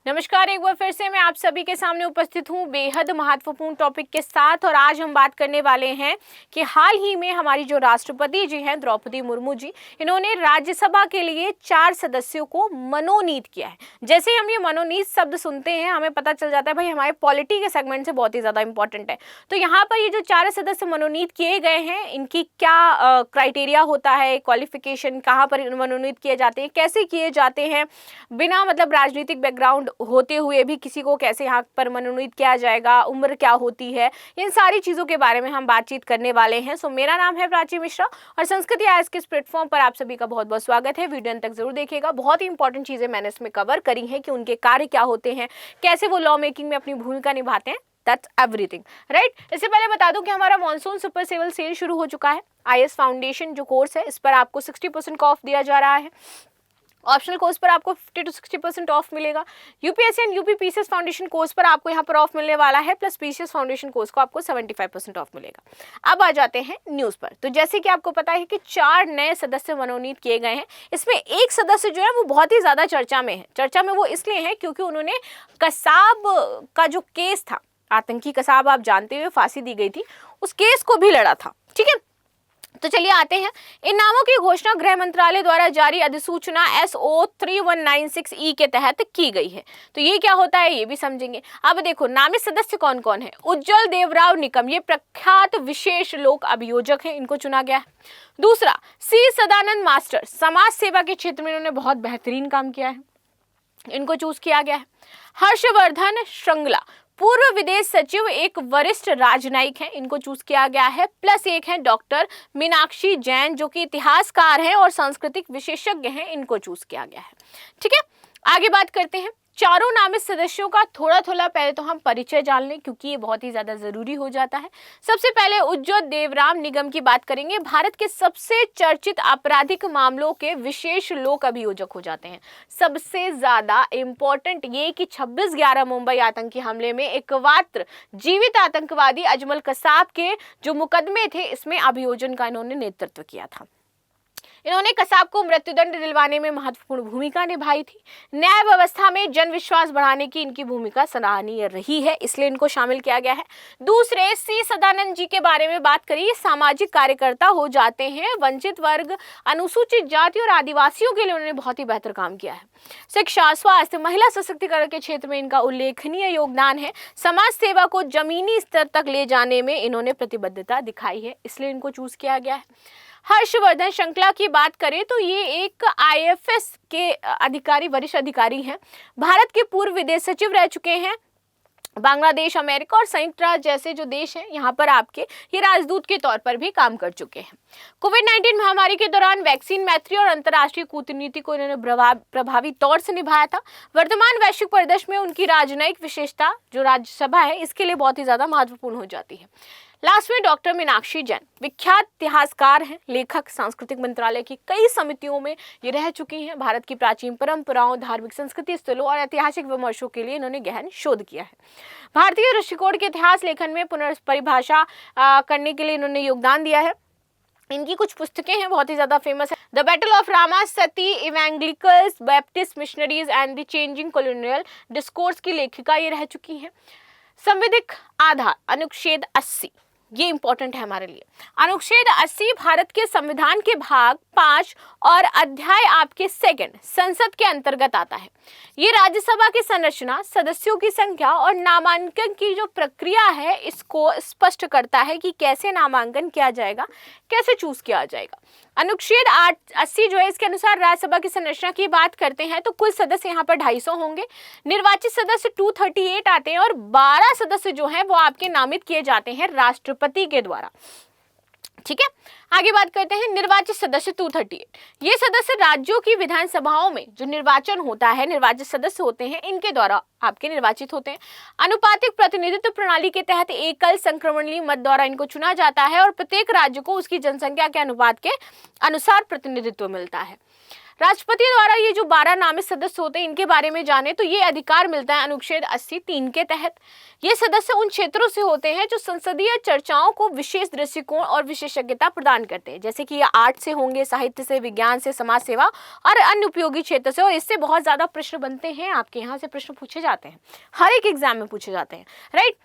नमस्कार, एक बार फिर से मैं आप सभी के सामने उपस्थित हूँ बेहद महत्वपूर्ण टॉपिक के साथ। और आज हम बात करने वाले हैं कि हाल ही में हमारी जो राष्ट्रपति जी हैं द्रौपदी मुर्मू जी, इन्होंने राज्यसभा के लिए 4 सदस्यों को मनोनीत किया है। जैसे ही हम ये मनोनीत शब्द सुनते हैं हमें पता चल जाता है भाई हमारे पॉलिटी के सेगमेंट से बहुत ही ज़्यादा इंपॉर्टेंट है। तो यहाँ पर ये जो 4 सदस्य मनोनीत किए गए हैं, इनकी क्या क्राइटेरिया होता है, क्वालिफिकेशन, कहाँ पर मनोनीत किए जाते हैं, कैसे किए जाते हैं, बिना मतलब राजनीतिक बैकग्राउंड होते हुए भी किसी को कैसे यहाँ पर मनोनीत किया जाएगा, उम्र क्या होती है, इन सारी चीज़ों के बारे में हम बातचीत करने वाले हैं। सो मेरा नाम है प्राची मिश्रा और संस्कृति आज के इस प्लेटफॉर्म पर आप सभी का बहुत बहुत स्वागत है। वीडियो अंत तक जरूर देखिएगा। बहुत ही इंपॉर्टेंट चीज़ें मैंने इसमें कवर करी हैं कि उनके कार्य क्या होते हैं, कैसे वो लॉ मेकिंग में अपनी भूमिका निभाते हैं। That's everything, right. इससे पहले बता दूं कि हमारा मॉनसून सुपर सेवल सेल शुरू हो चुका है। IAS फाउंडेशन जो कोर्स है, इस पर आपको 60% का ऑफ दिया जा रहा है। ऑप्शनल कोर्स पर आपको 50 to 60% ऑफ मिलेगा। UPSC and UP PCS foundation course पर आपको यहाँ पर ऑफ मिलने वाला है, प्लस पीसीएस फाउंडेशन कोर्स को आपको 75% ऑफ मिलेगा। अब आ जाते हैं न्यूज़ पर। तो जैसे कि आपको पता है कि 4 नए सदस्य मनोनीत किए गए हैं। इसमें एक सदस्य जो है वो बहुत ही ज़्यादा चर्चा में है। चर्चा में वो इसलिए है क्योंकि उन्होंने कसाब का जो केस था, आतंकी कसाब आप जानते हुए फांसी दी गई थी, उस केस को भी लड़ा था। ठीक है, तो चलिए आते हैं। इन नामों की घोषणा गृह मंत्रालय द्वारा जारी अधिसूचना SO 3196E के तहत की गई है। तो ये क्या होता है ये भी समझेंगे। अब देखो नामित सदस्य कौन कौन है। उज्जवल देवराव निकम, ये प्रख्यात विशेष लोक अभियोजक हैं, इनको चुना गया है। दूसरा, C सदानंद मास्टर, समाज सेवा के क्षेत्र में इन्होंने बहुत बेहतरीन काम किया है, इनको चूज किया गया है। हर्षवर्धन श्रृंगला, पूर्व विदेश सचिव, एक वरिष्ठ राजनयिक हैं, इनको चूज किया गया है। प्लस एक है डॉक्टर मीनाक्षी जैन, जो कि इतिहासकार हैं और सांस्कृतिक विशेषज्ञ हैं, इनको चूज किया गया है। ठीक है, आगे बात करते हैं। चारों नामित सदस्यों का थोड़ा थोड़ा पहले तो हम परिचय जान लें, क्योंकि ये बहुत ही ज्यादा जरूरी हो जाता है। सबसे पहले उज्जवल देवराव निगम की बात करेंगे। भारत के सबसे चर्चित आपराधिक मामलों के विशेष लोक अभियोजक हो जाते हैं। सबसे ज्यादा इंपॉर्टेंट ये कि 26/11 मुंबई आतंकी हमले में एकमात्र जीवित आतंकवादी अजमल कसाब के जो मुकदमे थे, इसमें अभियोजन का इन्होंने नेतृत्व किया था। इन्होंने कसाब को मृत्युदंड दिलवाने में महत्वपूर्ण भूमिका निभाई थी। न्याय व्यवस्था में जन विश्वास बढ़ाने की इनकी भूमिका सराहनीय रही है, इसलिए इनको शामिल किया गया है। दूसरे, C सदानंद जी के बारे में बात करिए। सामाजिक कार्यकर्ता हो जाते हैं। वंचित वर्ग, अनुसूचित जाति और आदिवासियों के लिए उन्होंने बहुत ही बेहतर काम किया है। शिक्षा, स्वास्थ्य, महिला सशक्तिकरण के क्षेत्र में इनका उल्लेखनीय योगदान है। समाज सेवा को जमीनी स्तर तक ले जाने में इन्होंने प्रतिबद्धता दिखाई है, इसलिए इनको चूज किया गया है। हर्षवर्धन श्रृंगला की बात करें तो ये एक IFS के अधिकारी, वरिष्ठ अधिकारी हैं। भारत के पूर्व विदेश सचिव रह चुके हैं। बांग्लादेश, अमेरिका और संयुक्त राज्य जैसे जो देश हैं, यहाँ पर आपके ये राजदूत के तौर पर भी काम कर चुके हैं। कोविड-19 महामारी के दौरान वैक्सीन मैत्री और अंतर्राष्ट्रीय कूटनीति को इन्होंने प्रभावी तौर से निभाया था। वर्तमान वैश्विक परिदृश्य में उनकी राजनयिक विशेषता जो राज्यसभा है, इसके लिए बहुत ही ज्यादा महत्वपूर्ण हो जाती है। लास्ट में डॉक्टर मीनाक्षी जैन, विख्यात इतिहासकार हैं, लेखक, सांस्कृतिक मंत्रालय की कई समितियों में ये रह चुकी हैं। भारत की प्राचीन परंपराओं, धार्मिक संस्कृति स्थलों और ऐतिहासिक विमर्शों के लिए इन्होंने गहन शोध किया है। भारतीय दृष्टिकोण के इतिहास लेखन में पुनर्परिभाषा करने के लिए इन्होंने योगदान दिया है। इनकी कुछ पुस्तकें हैं, बहुत ही ज्यादा फेमस है। The battle of Rama, sati, evangelicals, Baptist missionaries and the changing colonial discourse की लेखिका ये रह चुकी हैं। संविधिक आधार अनुच्छेद 80, ये इंपॉर्टेंट है हमारे लिए। अनुच्छेद 80 भारत के संविधान के भाग 5 और अध्याय आपके 2 संसद के अंतर्गत आता है। ये राज्यसभा की संरचना, सदस्यों की संख्या और नामांकन की जो प्रक्रिया है, इसको स्पष्ट करता है कि कैसे नामांकन किया जाएगा, कैसे चूज किया जाएगा। अनुच्छेद 80 जो है, इसके अनुसार राज्यसभा की संरचना की बात करते हैं तो कुल सदस्य यहाँ पर 250 होंगे। निर्वाचित सदस्य 238 आते हैं और 12 सदस्य जो हैं वो आपके नामित किए जाते हैं राष्ट्रपति के द्वारा। ठीक है, आगे बात करते हैं। निर्वाचित सदस्य 238, ये सदस्य राज्यों की विधानसभाओं में जो निर्वाचन होता है, निर्वाचित सदस्य होते हैं, इनके द्वारा आपके निर्वाचित होते हैं। अनुपातिक प्रतिनिधित्व प्रणाली के तहत एकल संक्रमणीय मत द्वारा इनको चुना जाता है और प्रत्येक राज्य को उसकी जनसंख्या के अनुपात के अनुसार प्रतिनिधित्व मिलता है। राष्ट्रपति द्वारा ये जो 12 नामित सदस्य होते हैं इनके बारे में जाने तो ये अधिकार मिलता है अनुच्छेद 80(3) के तहत। ये सदस्य उन क्षेत्रों से होते हैं जो संसदीय चर्चाओं को विशेष दृष्टिकोण और विशेषज्ञता प्रदान करते हैं, जैसे कि ये आर्ट से होंगे, साहित्य से, विज्ञान से, समाज सेवा और अन्य उपयोगी क्षेत्र से। और इससे बहुत ज्यादा प्रश्न बनते हैं, आपके यहाँ से प्रश्न पूछे जाते हैं, हर एक एग्जाम में पूछे जाते हैं, राइट।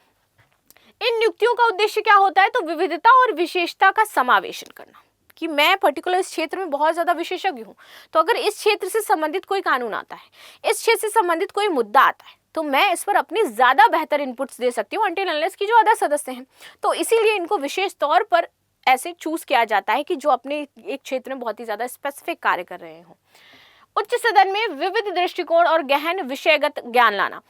इन नियुक्तियों का उद्देश्य क्या होता है? तो विविधता और विशेषता का समावेशन करना, कि मैं पर्टिकुलर इस क्षेत्र में बहुत ज़्यादा विशेषज्ञ हूँ, तो अगर इस क्षेत्र से संबंधित कोई कानून आता है, इस क्षेत्र से संबंधित कोई मुद्दा आता है, तो मैं इस पर अपनी ज़्यादा बेहतर इनपुट्स दे सकती हूँ अनटिल अनलेस की जो अदर सदस्य हैं। तो इसीलिए इनको विशेष तौर पर ऐसे चूज किया जाता है कि जो अपने एक क्षेत्र में बहुत ही ज़्यादा स्पेसिफिक कार्य कर रहे हों। उच्च सदन में विविध दृष्टिकोण और गहन विषयगत ज्ञान लाना,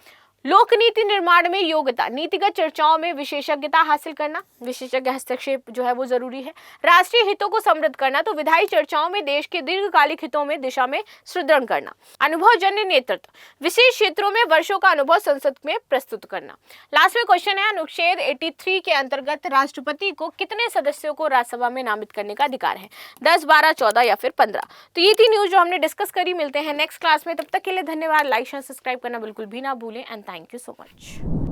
लोक नीति निर्माण में योग्यता, नीतिगत चर्चाओं में विशेषज्ञता हासिल करना, विशेषज्ञ हस्तक्षेप जो है वो जरूरी है। राष्ट्रीय हितों को समृद्ध करना, तो विधायी चर्चाओं में देश के दीर्घकालिक हितों में दिशा में सुदृढ़ करना। अनुभवजन्य नेतृत्व, विशेष क्षेत्रों में वर्षों का अनुभव संसद में प्रस्तुत करना। लास्ट में क्वेश्चन है, अनुच्छेद 83 के अंतर्गत राष्ट्रपति को कितने सदस्यों को राज्यसभा में नामित करने का अधिकार है? 10, 12, 14 या फिर 15? तो ये 3 न्यूज जो हमने डिस्कस करी। मिलते हैं नेक्स्ट क्लास में, तब तक के लिए धन्यवाद। लाइक शेयर सब्सक्राइब करना बिल्कुल भी ना भूलें and thank you so much.